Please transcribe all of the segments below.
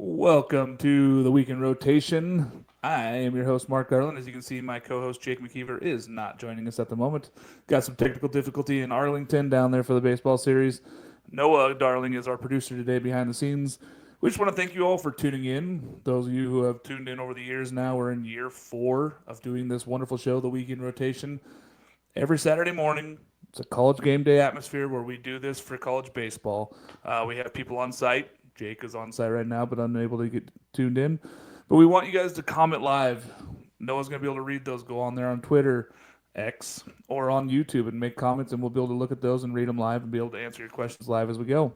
Welcome to the weekend rotation. I am your host, Mark Garland. As you can see, my co host, Jake McKeever, is not joining us at the moment. Got some technical difficulty in Arlington down there for the baseball series. Noah Darling is our producer today behind the scenes. We just want to thank you all for tuning in. Those of you who have tuned in over the years now, we're in year 4 of doing this wonderful show, The Weekend Rotation. Every Saturday morning, it's a college game day atmosphere where we do this for college baseball. We have people on site. Jake is on site right now, but unable to get tuned in. But we want you guys to comment live. Noah's going to be able to read those. Go on there on Twitter, X, or on YouTube and make comments, and we'll be able to look at those and read them live and be able to answer your questions live as we go.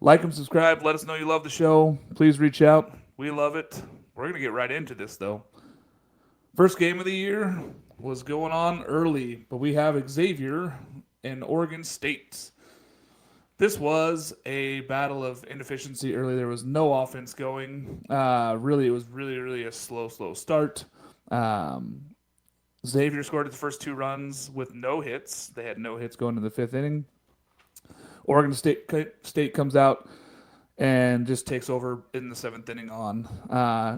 Like and subscribe. Let us know you love the show. Please reach out. We love it. We're going to get right into this, though. First game of the year was going on early, but we have Xavier and Oregon State. This was a battle of inefficiency early. There was no offense going. Really, it was really a slow start. Um, Xavier scored its first 2 runs with no hits. They had no hits going to the 5th inning. Oregon State comes out and just takes over in the 7th inning on.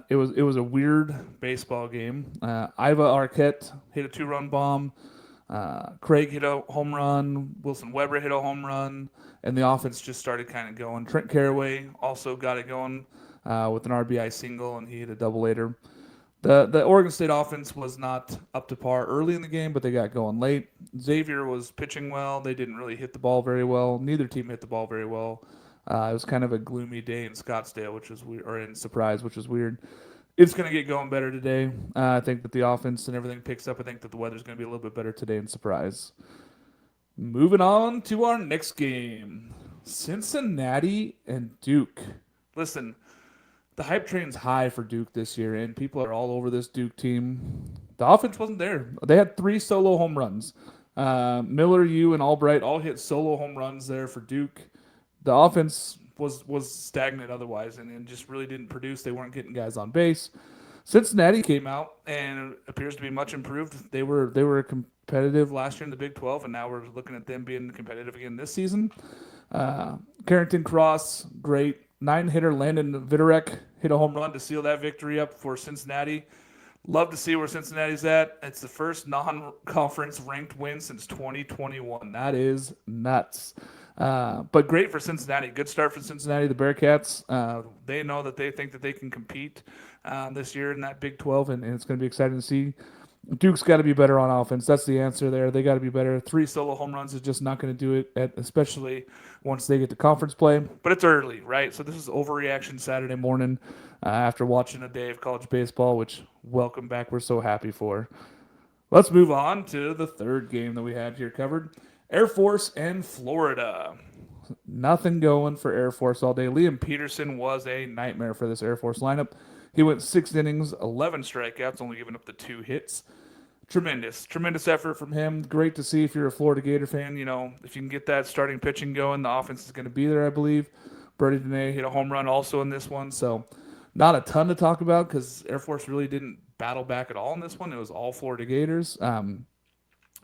It was a weird baseball game. Iva Arquette hit a 2-run bomb. Craig hit a home run. Wilson Weber hit a home run, and the offense just started kind of going. Trent Caraway also got it going with an RBI single, and he hit a double later. The Oregon State offense was not up to par early in the game, but they got going late. Xavier was pitching well. They didn't really hit the ball very well. Neither team hit the ball very well. It was kind of a gloomy day in Scottsdale, which was weird, or in Surprise, which was weird. It's going to get going better today. I think that the offense and everything picks up. I think that the weather's going to be a little bit better today in Surprise. Moving on to our next game, Cincinnati and Duke. Listen, the hype train's high for Duke this year, and people are all over this Duke team. The offense wasn't there. They had 3 solo home runs. Miller, Yu, and Albright all hit solo home runs there for Duke. The offense was stagnant otherwise, and just really didn't produce. They weren't getting guys on base. Cincinnati came out and appears to be much improved. They were competitive last year in the Big 12, and now we're looking at them being competitive again this season. Carrington Cross, great 9-hitter. Landon Vitorek hit a home run to seal that victory up for Cincinnati. Love to see where Cincinnati's at. It's the first non-conference ranked win since 2021. That is nuts. But great for Cincinnati. Good start for Cincinnati. The Bearcats, they know that they think that they can compete this year in that Big 12, and it's going to be exciting to see. Duke's got to be better on offense. That's the answer there. They got to be better. 3 solo home runs is just not going to do it, especially once they get to conference play. But it's early, right? So this is overreaction Saturday morning after watching a day of college baseball, which welcome back. We're so happy for. Let's move on to the third game that we had here covered. Air Force and Florida. Nothing going for Air Force all day. Liam Peterson was a nightmare for this Air Force lineup. He went 6 innings, 11 strikeouts, only giving up the 2 hits. Tremendous effort from him. Great to see if you're a Florida Gator fan. You know, if you can get that starting pitching going, the offense is going to be there, I believe. Brody Dene hit a home run also in this one. So not a ton to talk about because Air Force really didn't battle back at all in this one. It was all Florida Gators.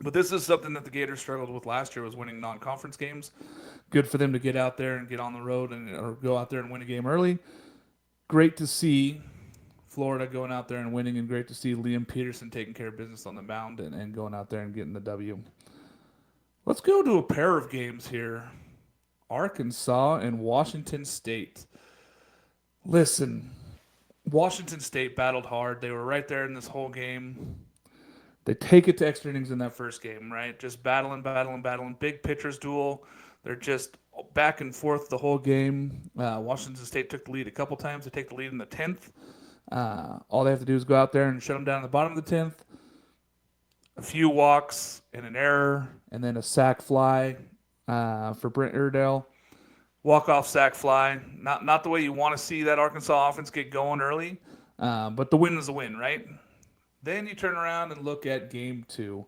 But this is something that the Gators struggled with last year, was winning non-conference games. Good for them to get out there and get on the road or go out there and win a game early. Great to see Florida going out there and winning, and great to see Liam Peterson taking care of business on the mound and going out there and getting the W. Let's go to a pair of games here. Arkansas and Washington State. Listen, Washington State battled hard. They were right there in this whole game. They take it to extra innings in that first game, right? Just battling. Big pitchers duel. They're just back and forth the whole game. Washington State took the lead a couple times. They take the lead in the 10th. All they have to do is go out there and shut them down at the bottom of the 10th. A few walks and an error, and then a sac fly for Brent Iredale. Walk-off sac fly. Not the way you want to see that Arkansas offense get going early, but the win is a win, right? Then you turn around and look at Game 2.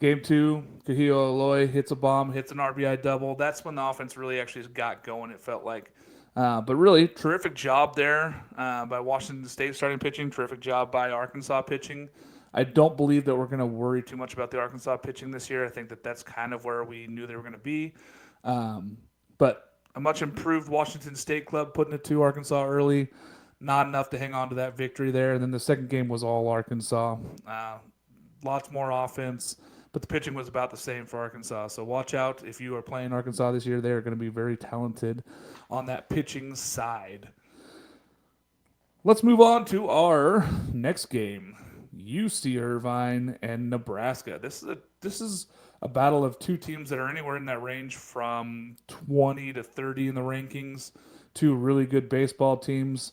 Game 2, Kahio Aloy hits a bomb, hits an RBI double. That's when the offense really actually got going, it felt like. But really, terrific job there by Washington State starting pitching. Terrific job by Arkansas pitching. I don't believe that we're going to worry too much about the Arkansas pitching this year. I think that that's kind of where we knew they were going to be. But A much improved Washington State club putting it to Arkansas early. Not enough to hang on to that victory there. And then the second game was all Arkansas. Lots more offense, but the pitching was about the same for Arkansas. So watch out if you are playing Arkansas this year. They're going to be very talented on that pitching side. Let's move on to our next game. UC Irvine and Nebraska. This is a battle of two teams that are anywhere in that range from 20 to 30 in the rankings. Two really good baseball teams.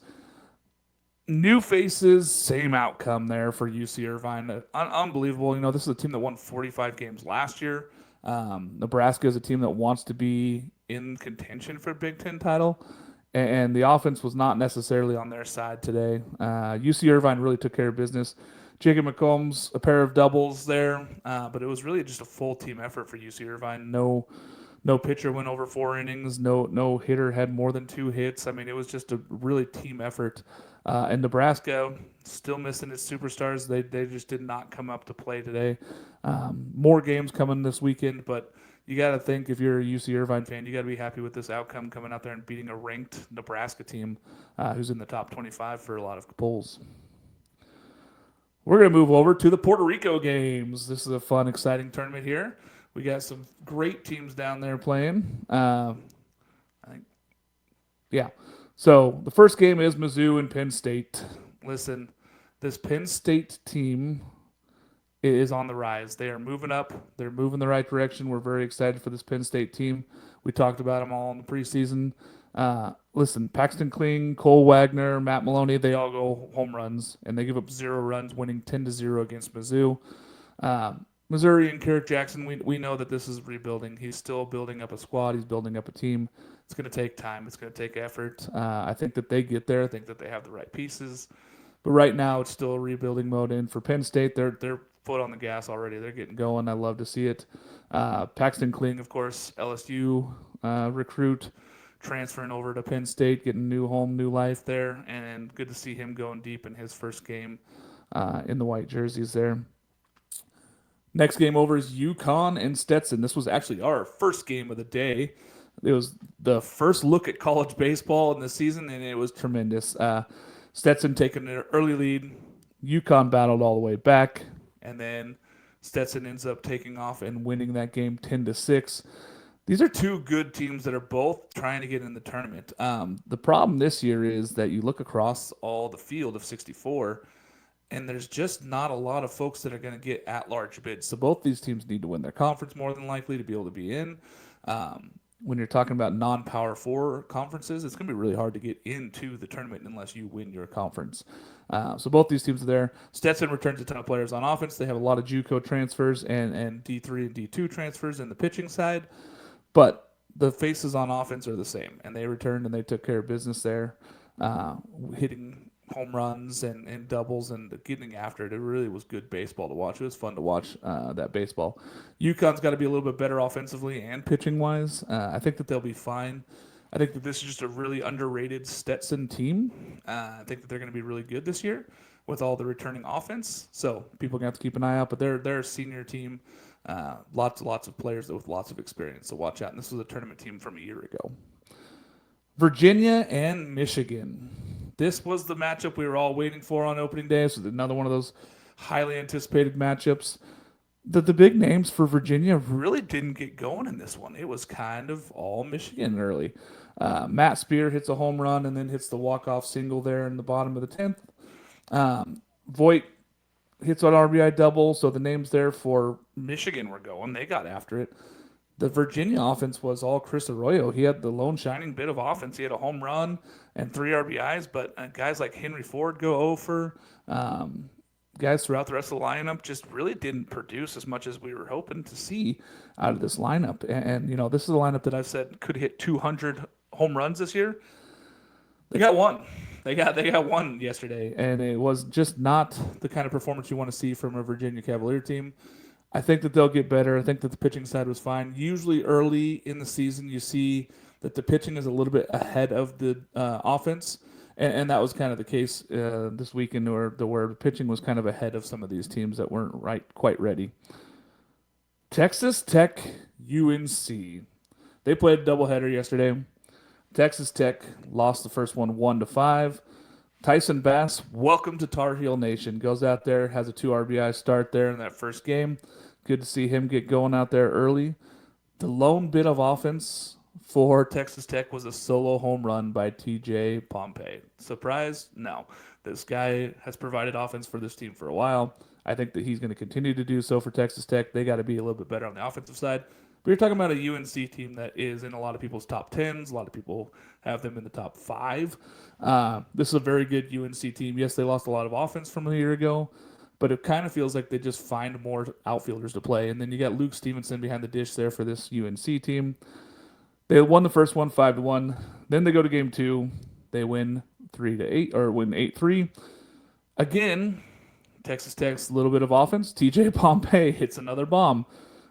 New faces, same outcome there for UC Irvine. Unbelievable. This is a team that won 45 games last year. Nebraska is a team that wants to be in contention for a Big Ten title, and the offense was not necessarily on their side today. UC Irvine really took care of business. Jacob McCombs, a pair of doubles there, but it was really just a full team effort for UC Irvine. No pitcher went over 4 innings. No hitter had more than 2 hits. I mean, it was just a really team effort. And Nebraska still missing its superstars. They just did not come up to play today. More games coming this weekend, but you got to think if you're a UC Irvine fan, you got to be happy with this outcome coming out there and beating a ranked Nebraska team who's in the top 25 for a lot of polls. We're going to move over to the Puerto Rico games. This is a fun, exciting tournament here. We got some great teams down there playing. So the first game is Mizzou and Penn State. Listen, this Penn State team is on the rise. They are moving up. They're moving the right direction. We're very excited for this Penn State team. We talked about them all in the preseason. Listen, Paxton Kling, Cole Wagner, Matt Maloney, they all go home runs, and they give up 0 runs, winning 10-0 against Mizzou. Missouri and Kerrick Jackson, we know that this is rebuilding. He's still building up a squad. He's building up a team. It's going to take time. It's going to take effort. I think that they get there. I think that they have the right pieces. But right now, it's still a rebuilding mode. And for Penn State, they're foot on the gas already. They're getting going. I love to see it. Paxton Kling, of course, LSU recruit, transferring over to Penn State, getting new home, new life there. And good to see him going deep in his first game in the white jerseys there. Next game over is UConn and Stetson. This was actually our first game of the day. It was the first look at college baseball in the season, and it was tremendous. Stetson taking an early lead. UConn battled all the way back, and then Stetson ends up taking off and winning that game 10-6. These are two good teams that are both trying to get in the tournament. The problem this year is that you look across all the field of 64, and there's just not a lot of folks that are going to get at-large bids. So both these teams need to win their conference more than likely to be able to be in. When you're talking about non-Power 4 conferences, it's going to be really hard to get into the tournament unless you win your conference. So both these teams are there. Stetson returns a ton of players on offense. They have a lot of JUCO transfers and D3 and D2 transfers in the pitching side. But the faces on offense are the same, and they returned and they took care of business there, hitting home runs and doubles and getting after it. It really was good baseball to watch. It was fun to watch that baseball. UConn's got to be a little bit better offensively and pitching-wise. I think that they'll be fine. I think that this is just a really underrated Stetson team. I think that they're going to be really good this year with all the returning offense. So people are going to have to keep an eye out. But they're a senior team. Lots of players with lots of experience. So watch out. And this was a tournament team from a year ago. Virginia and Michigan. This was the matchup we were all waiting for on opening day. So another one of those highly anticipated matchups. The big names for Virginia really didn't get going in this one. It was kind of all Michigan early. Matt Spear hits a home run and then hits the walk-off single there in the bottom of the 10th. Voigt hits an RBI double, so the names there for Michigan were going. They got after it. The Virginia offense was all Chris Arroyo. He had the lone shining bit of offense. He had a home run and 3 RBIs, but guys like Henry Ford go over. Guys throughout the rest of the lineup just really didn't produce as much as we were hoping to see out of this lineup. And this is a lineup that I've said could hit 200 home runs this year. They got one. They got one yesterday, and it was just not the kind of performance you want to see from a Virginia Cavalier team. I think that they'll get better. I think that the pitching side was fine. Usually early in the season, you see that the pitching is a little bit ahead of the offense, and that was kind of the case this weekend where the pitching was kind of ahead of some of these teams that weren't quite ready. Texas Tech, UNC. They played a doubleheader yesterday. Texas Tech lost the first one 1-5. Tyson Bass, welcome to Tar Heel Nation. Goes out there, has a 2 RBI start there in that first game. Good to see him get going out there early. The lone bit of offense for Texas Tech was a solo home run by TJ Pompey. Surprise? No. This guy has provided offense for this team for a while. I think that he's going to continue to do so for Texas Tech. They got to be a little bit better on the offensive side. But you're talking about a UNC team that is in a lot of people's top 10s. A lot of people have them in the top 5. This is a very good UNC team. Yes, they lost a lot of offense from a year ago, but it kind of feels like they just find more outfielders to play. And then you got Luke Stevenson behind the dish there for this UNC team. They won the first one 5-1. Then they go to game 2. They win 3-8 or win 8-3. Again, Texas Tech's a little bit of offense. TJ Pompey hits another bomb.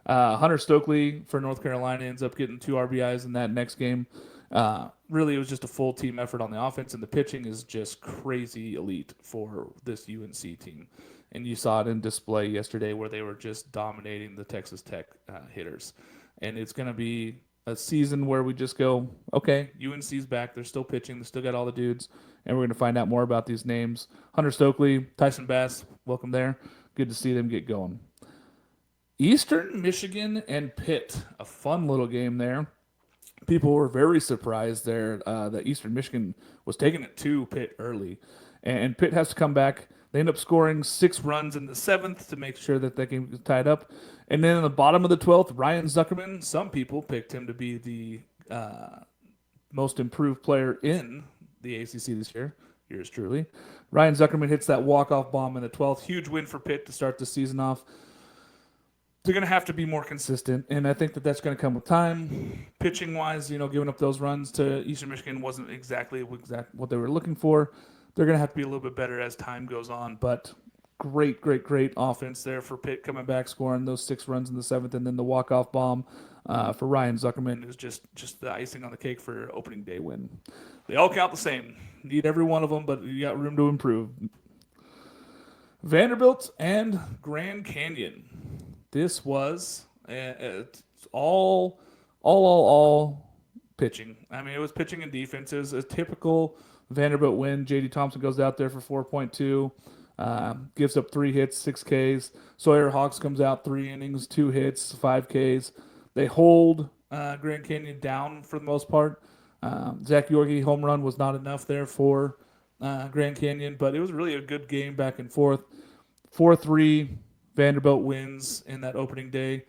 Hunter Stokely for North Carolina ends up getting 2 RBIs in that next game. Really, it was just a full team effort on the offense, and the pitching is just crazy elite for this UNC team. And you saw it in display yesterday where they were just dominating the Texas Tech hitters. And it's going to be a season where we just go, okay, UNC's back. They're still pitching. They still got all the dudes. And we're going to find out more about these names. Hunter Stokely, Tyson Bass, welcome there. Good to see them get going. Eastern Michigan and Pitt, a fun little game there. People were very surprised there that Eastern Michigan was taking it to Pitt early. And Pitt has to come back. They end up scoring 6 runs in the 7th to make sure that game was tied up. And then in the bottom of the 12th, Ryan Zuckerman, some people picked him to be the most improved player in the ACC this year. Yours truly. Ryan Zuckerman hits that walk-off bomb in the 12th. Huge win for Pitt to start the season off. They're going to have to be more consistent, and I think that that's going to come with time. Pitching-wise, giving up those runs to Eastern Michigan wasn't exactly what they were looking for. They're going to have to be a little bit better as time goes on, but great offense there for Pitt coming back, scoring those 6 runs in the 7th, and then the walk-off bomb for Ryan Zuckerman is just the icing on the cake for opening day win. They all count the same. Need every one of them, but you got room to improve. Vanderbilt and Grand Canyon. This was all pitching. I mean, it was pitching and defense. It was a typical Vanderbilt win. J.D. Thompson goes out there for 4.2, gives up 3 hits, 6 Ks. Sawyer Hawks comes out 3 innings, 2 hits, 5 Ks. They hold Grand Canyon down for the most part. Zach Yorke home run was not enough there for Grand Canyon, but it was really a good game back and forth. 4-3. Vanderbilt wins in that opening day.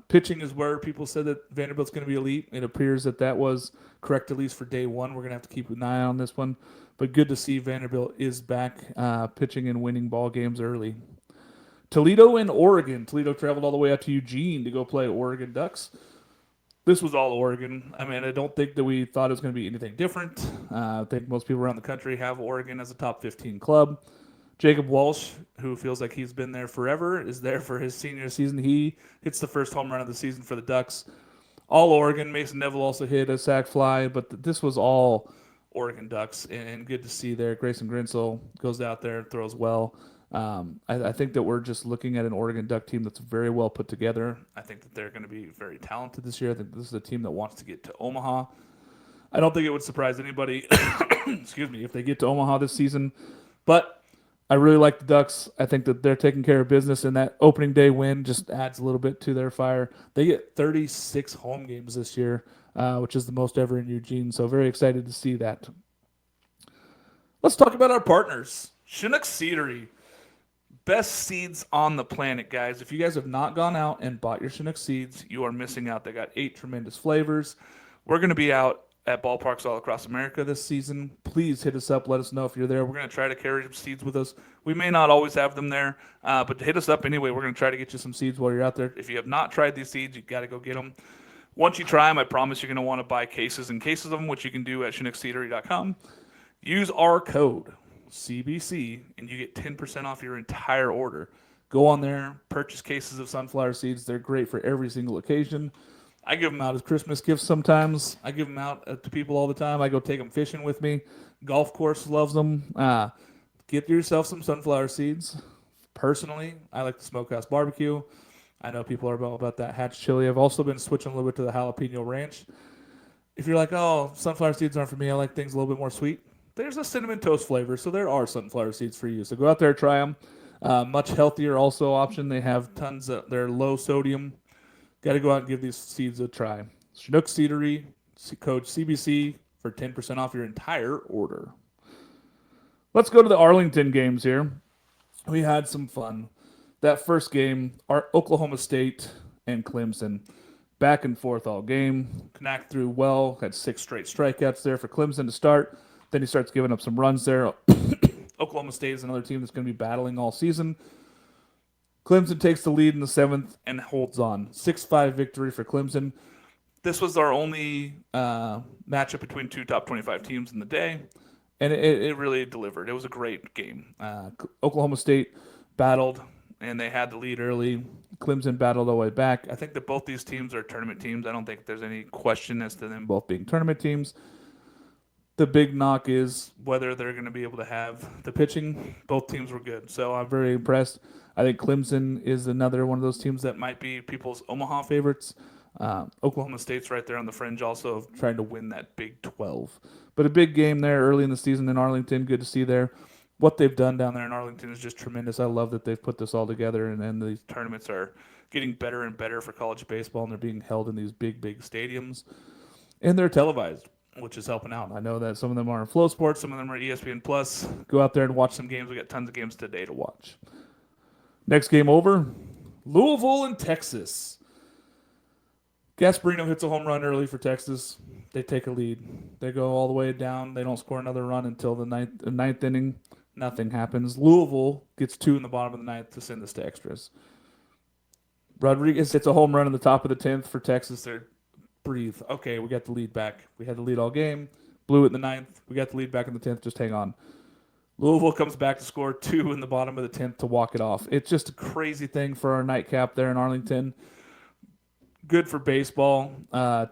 Pitching is where people said that Vanderbilt's going to be elite. It appears that was correct, at least for day one. We're going to have to keep an eye on this one. But good to see Vanderbilt is back pitching and winning ball games early. Toledo and Oregon. Toledo traveled all the way out to Eugene to go play Oregon Ducks. This was all Oregon. I mean, I don't think that we thought it was going to be anything different. I think most people around the country have Oregon as a top 15 club. Jacob Walsh, who feels like he's been there forever, is there for his senior season. He hits the first home run of the season for the Ducks. All Oregon. Mason Neville also hit a sac fly, but this was all Oregon Ducks, and good to see there. Grayson Grinsell goes out there and throws well. I think that we're just looking at an Oregon Duck team that's very well put together. I think that they're going to be very talented this year. I think this is a team that wants to get to Omaha. I don't think it would surprise anybody, excuse me, if they get to Omaha this season, but I really like the Ducks. I think that they're taking care of business, and that opening day win just adds a little bit to their fire. They get 36 home games this year, which is the most ever in Eugene, so very excited to see that. Let's talk about our partners. Chinook Seedery. Best seeds on the planet, guys. If you guys have not gone out and bought your Chinook seeds, you are missing out. They got 8 tremendous flavors. We're going to be out at ballparks all across America this season. Please hit us up. Let us know if you're there. We're going to try to carry some seeds with us. We may not always have them there, but hit us up anyway. We're going to try to get you some seeds while you're out there. If you have not tried these seeds, you got to go get them. Once you try them, I promise you're going to want to buy cases and cases of them, which you can do at ChinookSeedery.com. Use our code, CBC, and you get 10% off your entire order. Go on there, purchase cases of sunflower seeds. They're great for every single occasion. I give them out as Christmas gifts sometimes. I give them out to people all the time. I go take them fishing with me. Golf course loves them. Get yourself some sunflower seeds. Personally, I like the Smokehouse Barbecue. I know people are about that Hatch chili. I've also been switching a little bit to the jalapeno ranch. if you're like, oh, sunflower seeds aren't for me, I like things a little bit more sweet, there's a cinnamon toast flavor, so there are sunflower seeds for you. So go out there, try them. Much healthier also option. They have tons of, they're low sodium. Got to go out and give these seeds a try. Chinook Seedery, code CBC for 10% off your entire order. Let's go to the Arlington games here. We had some fun. That first game, Oklahoma State and Clemson, back and forth all game. Knack threw well, had 6 straight strikeouts there for Clemson to start. Then he starts giving up some runs there. Oklahoma State is another team that's going to be battling all season. Clemson takes the lead in the 7th and holds on. 6-5 victory for Clemson. This was our only matchup between 2 top 25 teams in the day, and it really delivered. It was a great game. Oklahoma State battled, and they had the lead early. Clemson battled all the way back. I think that both these teams are tournament teams. I don't think there's any question as to them both being tournament teams. The big knock is whether they're going to be able to have the pitching. Both teams were good, so I'm very impressed. I think Clemson is another one of those teams that might be people's Omaha favorites. Oklahoma State's right there on the fringe also of trying to win that Big 12. But a big game there early in the season in Arlington. Good to see there. What they've done down there in Arlington is just tremendous. I love that they've put this all together, and these tournaments are getting better and better for college baseball, and they're being held in these big, big stadiums. And they're televised, which is helping out. I know that some of them are in Flow Sports, some of them are ESPN Plus. Go out there and watch some games. We got tons of games today to watch. Next game over, Louisville and Texas. Gasparino hits a home run early for Texas. They take a lead. They go all the way down. They don't score another run until the ninth inning. Nothing happens. Louisville gets 2 in the bottom of the 9th to send this to extras. Rodriguez hits a home run in the top of the 10th for Texas. They breathe. Okay, we got the lead back. We had the lead all game. Blew it in the 9th. We got the lead back in the 10th. Just hang on. Louisville comes back to score 2 in the bottom of the 10th to walk it off. It's just a crazy thing for our nightcap there in Arlington. Good for baseball.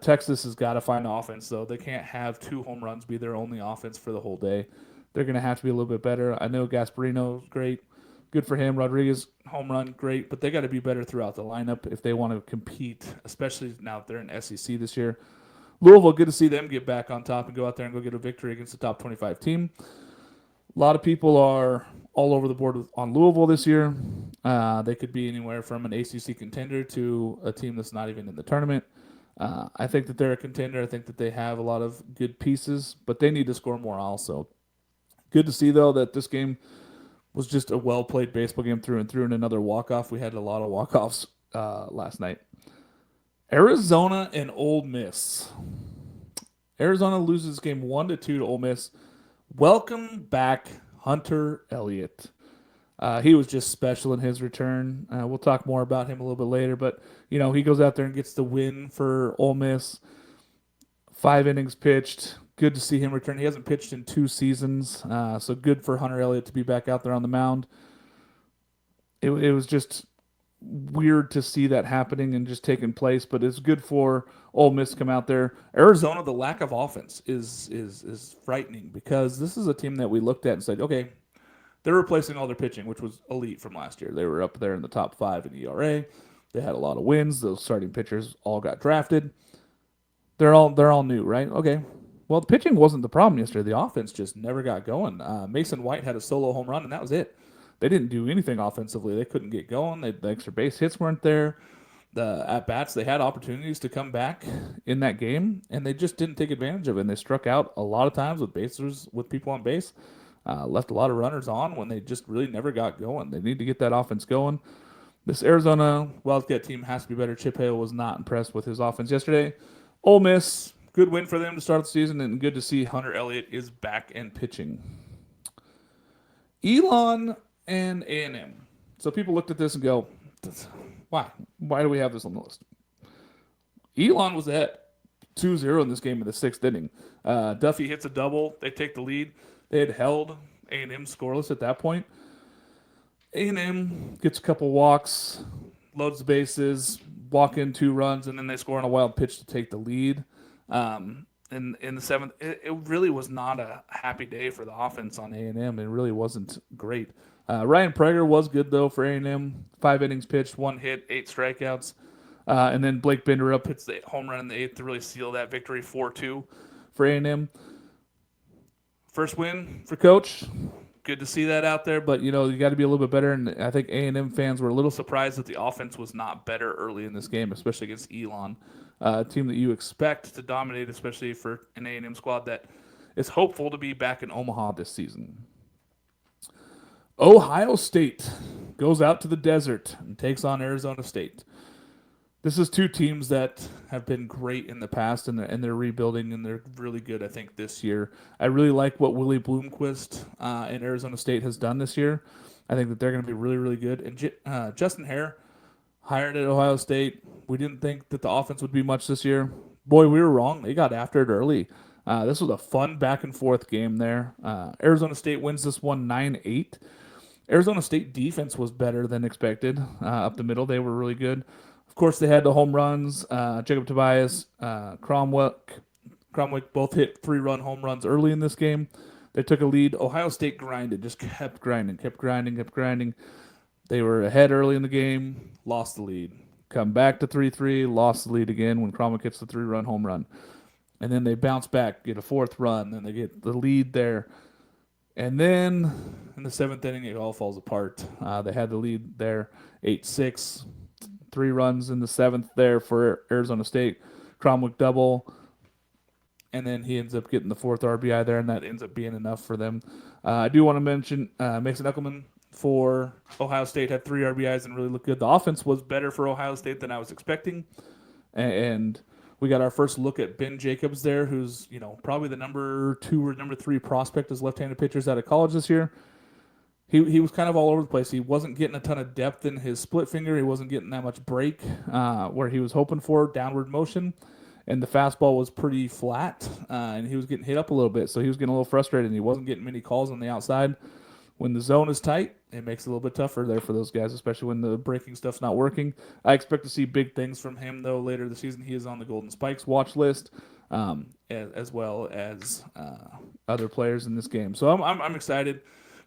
Texas has got to find offense, though. They can't have 2 home runs be their only offense for the whole day. They're going to have to be a little bit better. I know Gasparino is great. Good for him. Rodriguez, home run, great. But they got to be better throughout the lineup if they want to compete, especially now that they're in SEC this year. Louisville, good to see them get back on top and go out there and go get a victory against the top 25 team. A lot of people are all over the board on Louisville this year. They could be anywhere from an ACC contender to a team that's not even in the tournament. I think that they're a contender. I think that they have a lot of good pieces, but they need to score more also. Good to see, though, that this game was just a well-played baseball game through and through, and another walk-off. We had a lot of walk-offs last night. Arizona and Ole Miss. Arizona loses game 1-2 to Ole Miss. Welcome back, Hunter Elliott. He was just special in his return. We'll talk more about him a little bit later, but he goes out there and gets the win for Ole Miss. 5 innings pitched. Good to see him return. He hasn't pitched in 2 seasons, so good for Hunter Elliott to be back out there on the mound. It was just weird to see that happening and just taking place, but it's good for Ole Miss to come out there. Arizona, the lack of offense is frightening because this is a team that we looked at and said, okay, they're replacing all their pitching, which was elite from last year. They were up there in the top 5 in ERA. They had a lot of wins. Those starting pitchers all got drafted. They're all new, right? Okay. Well, the pitching wasn't the problem yesterday. The offense just never got going. Mason White had a solo home run, and that was it. They didn't do anything offensively. They couldn't get going. The extra base hits weren't there. The at-bats, they had opportunities to come back in that game, and they just didn't take advantage of it. And they struck out a lot of times with people on base. Left a lot of runners on when they just really never got going. They need to get that offense going. This Arizona Wildcat team has to be better. Chip Hale was not impressed with his offense yesterday. Ole Miss, good win for them to start the season, and good to see Hunter Elliott is back and pitching. Elon and A&M. So people looked at this and go, why? Why do we have this on the list? Elon was at 2-0 in this game in the 6th inning. Duffy hits a double. They take the lead. They had held A&M scoreless at that point. A&M gets a couple walks, loads the bases, walk in 2 runs, and then they score on a wild pitch to take the lead. In the 7th, it really was not a happy day for the offense on A&M. It really wasn't great. Ryan Prager was good, though, for A&M. 5 innings pitched, 1 hit, 8 strikeouts. And then Blake Binderup hits the home run in the 8th to really seal that victory 4-2 for A&M. First win for Coach. Good to see that out there, but you got to be a little bit better. And I think A&M fans were a little surprised that the offense was not better early in this game, especially against Elon, a team that you expect to dominate, especially for an A&M squad that is hopeful to be back in Omaha this season. Ohio State goes out to the desert and takes on Arizona State. This is two teams that have been great in the past, and they're rebuilding, and they're really good, I think, this year. I really like what Willie Bloomquist in Arizona State has done this year. I think that they're going to be really, really good. And Justin Hare, hired at Ohio State. We didn't think that the offense would be much this year. Boy, we were wrong. They got after it early. This was a fun back-and-forth game there. Arizona State wins this one 9-8. Arizona State defense was better than expected. Up the middle, they were really good. Of course, they had the home runs. Jacob Tobias, Cromwell both hit 3-run home runs early in this game. They took a lead. Ohio State grinded, just kept grinding. They were ahead early in the game, lost the lead. Come back to 3-3, lost the lead again when Cromwell gets the 3-run home run. And then they bounce back, get a 4th run, then they get the lead there. And then in the 7th inning, it all falls apart. They had the lead there, 8-6. 3 runs in the 7th there for Arizona State. Cromwell double, and then he ends up getting the 4th RBI there, and that ends up being enough for them. I do want to mention Mason Eckelman for Ohio State had 3 RBIs and really looked good. The offense was better for Ohio State than I was expecting, and we got our first look at Ben Jacobs there, who's probably the number 2 or number 3 prospect as left-handed pitchers out of college this year. He was kind of all over the place. He wasn't getting a ton of depth in his split finger. He wasn't getting that much break where he was hoping for, downward motion. And the fastball was pretty flat, and he was getting hit up a little bit. So he was getting a little frustrated, and he wasn't getting many calls on the outside. When the zone is tight, it makes it a little bit tougher there for those guys, especially when the breaking stuff's not working. I expect to see big things from him, though, later this season. He is on the Golden Spikes watch list, as well as other players in this game. So I'm excited.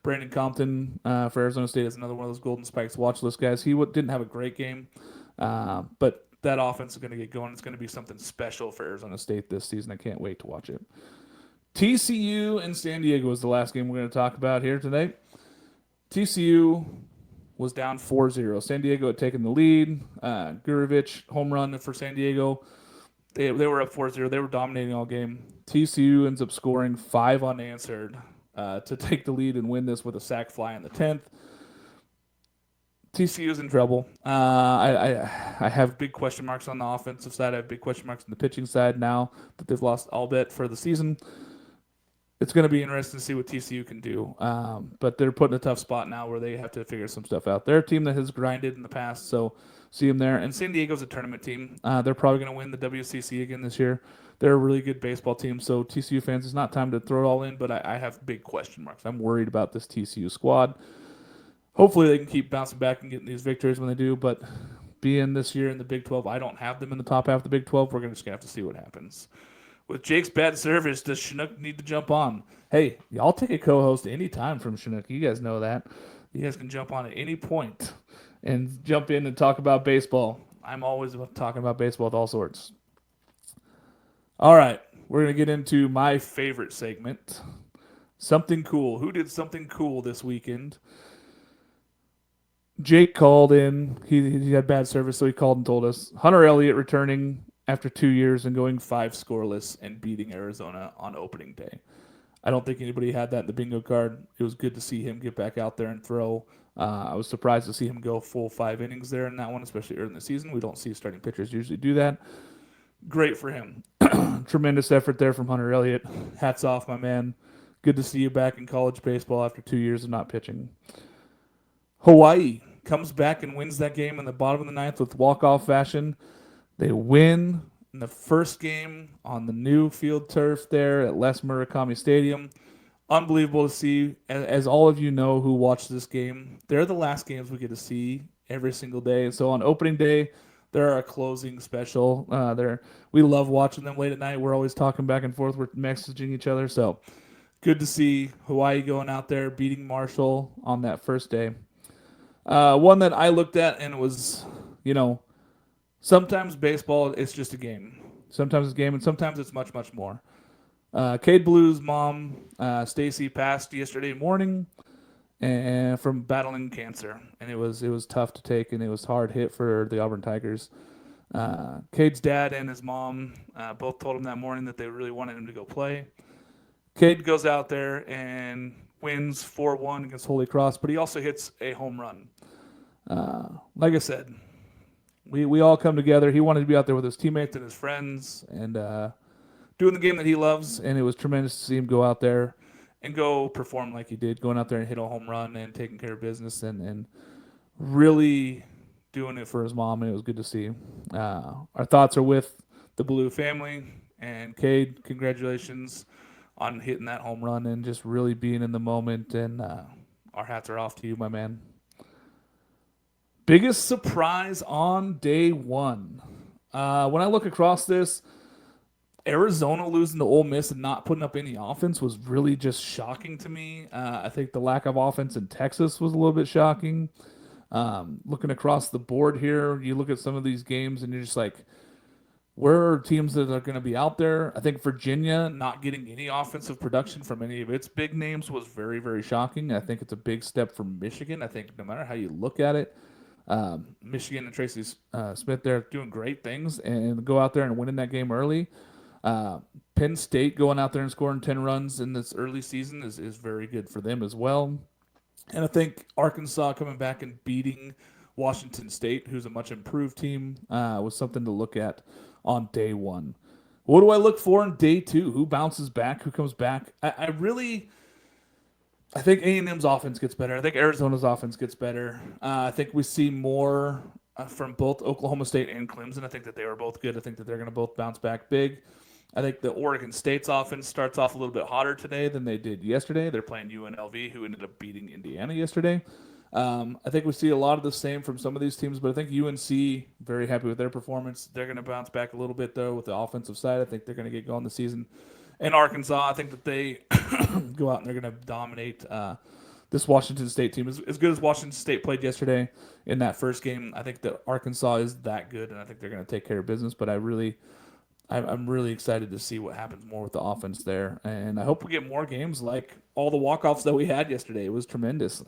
Brandon Compton for Arizona State is another one of those Golden Spikes watch list guys. He didn't have a great game, but that offense is going to get going. It's going to be something special for Arizona State this season. I can't wait to watch it. TCU and San Diego is the last game we're going to talk about here tonight. TCU was down 4-0. San Diego had taken the lead. Gurevich home run for San Diego. They were up 4-0. They were dominating all game. TCU ends up scoring 5 unanswered to take the lead and win this with a sac fly in the 10th. TCU's in trouble. I have big question marks on the offensive side. I have big question marks on the pitching side now that they've lost all bet for the season. It's going to be interesting to see what TCU can do. But they're put in a tough spot now where they have to figure some stuff out. They're a team that has grinded in the past, so see them there. And San Diego's a tournament team. They're probably going to win the WCC again this year. They're a really good baseball team, so TCU fans, it's not time to throw it all in, but I have big question marks. I'm worried about this TCU squad. Hopefully they can keep bouncing back and getting these victories when they do, but being this year in the Big 12, I don't have them in the top half of the Big 12. We're just going to have to see what happens. With Jake's bad service, does Chinook need to jump on? Hey, y'all take a co-host anytime from Chinook. You guys know that. You guys can jump on at any point and jump in and talk about baseball. I'm always talking about baseball with all sorts. All right, we're going to get into my favorite segment, Something Cool. Who did something cool this weekend? Jake called in. He had bad service, so he called and told us. Hunter Elliott returning after 2 years and going 5 scoreless and beating Arizona on opening day. I don't think anybody had that in the bingo card. It was good to see him get back out there and throw. I was surprised to see him go full 5 innings there in that one, especially early in the season. We don't see starting pitchers usually do that. Great for him. Tremendous effort there from Hunter Elliott. Hats off, my man. Good to see you back in college baseball after 2 years of not pitching. Hawaii comes back and wins that game in the bottom of the 9th with walk-off fashion. They win in the first game on the new field turf there at Les Murakami Stadium. Unbelievable to see. As all of you know who watch this game, they're the last games we get to see every single day. So on opening day, they're our closing special. We love watching them late at night. We're always talking back and forth. We're messaging each other. So good to see Hawaii going out there, beating Marshall on that first day. One that I looked at and was, sometimes baseball it's just a game. Sometimes it's a game, and sometimes it's much, much more. Cade Blue's mom, Stacy, passed yesterday morning, and from battling cancer, and it was tough to take, and it was hard hit for the Auburn Tigers. Cade's dad and his mom both told him that morning that they really wanted him to go play. Cade goes out there and wins 4-1 against Holy Cross, but he also hits a home run. Like I said, we all come together. He wanted to be out there with his teammates and his friends and doing the game that he loves, and it was tremendous to see him go out there and go perform like he did, going out there and hit a home run and taking care of business and really doing it for his mom, and it was good to see. Our thoughts are with the Blue family, and Cade, congratulations on hitting that home run and just really being in the moment, and our hats are off to you, my man. Biggest surprise on day one. When I look across this, Arizona losing to Ole Miss and not putting up any offense was really just shocking to me. I think the lack of offense in Texas was a little bit shocking. Looking across the board here, you look at some of these games and you're just like, where are teams that are going to be out there? I think Virginia not getting any offensive production from any of its big names was very, very shocking. I think it's a big step for Michigan. I think no matter how you look at it, Michigan and Tracy Smith, they're doing great things, and go out there and winning that game early. Penn State going out there and scoring 10 runs in this early season is very good for them as well. And I think Arkansas coming back and beating Washington State, who's a much improved team, was something to look at on day one. What do I look for in day two? Who bounces back? Who comes back? I think A&M's offense gets better. I think Arizona's offense gets better. I think we see more from both Oklahoma State and Clemson. I think that they were both good. I think that they're going to both bounce back big. I think the Oregon State's offense starts off a little bit hotter today than they did yesterday. They're playing UNLV, who ended up beating Indiana yesterday. I think we see a lot of the same from some of these teams, but I think UNC, very happy with their performance. They're going to bounce back a little bit, though, with the offensive side. I think they're going to get going this season. And Arkansas, I think that they go out and they're going to dominate this Washington State team. As good as Washington State played yesterday in that first game, I think that Arkansas is that good, and I think they're going to take care of business. But I'm really excited to see what happens more with the offense there. And I hope we get more games like all the walk-offs that we had yesterday. It was tremendous.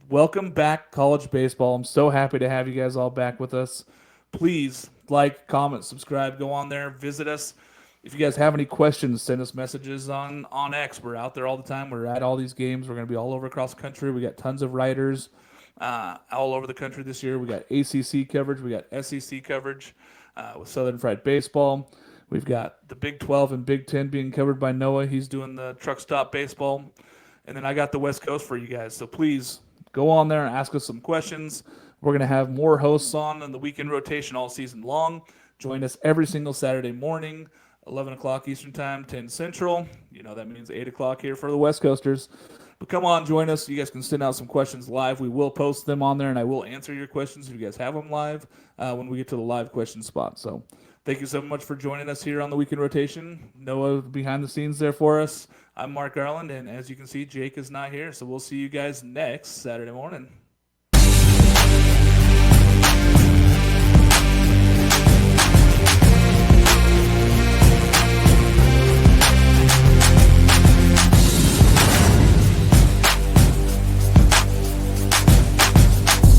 Welcome back, college baseball. I'm so happy to have you guys all back with us. Please like, comment, subscribe, go on there, visit us. If you guys have any questions, send us messages on X. We're out there all the time. We're at all these games. We're going to be all over across the country. We got tons of writers all over the country this year. We got ACC coverage. We got SEC coverage with Southern Fried Baseball. We've got the Big 12 and Big 10 being covered by Noah. He's doing the truck stop baseball. And then I got the West Coast for you guys. So please go on there and ask us some questions. We're going to have more hosts on in the weekend rotation all season long. Join us every single Saturday morning, 11 o'clock Eastern Time, 10 Central. You know that means 8 o'clock here for the West Coasters. But come on, join us. You guys can send out some questions live. We will post them on there, and I will answer your questions if you guys have them live when we get to the live question spot. So thank you so much for joining us here on the weekend rotation. Noah behind the scenes there for us. I'm Mark Garland, and as you can see, Jake is not here. So we'll see you guys next Saturday morning.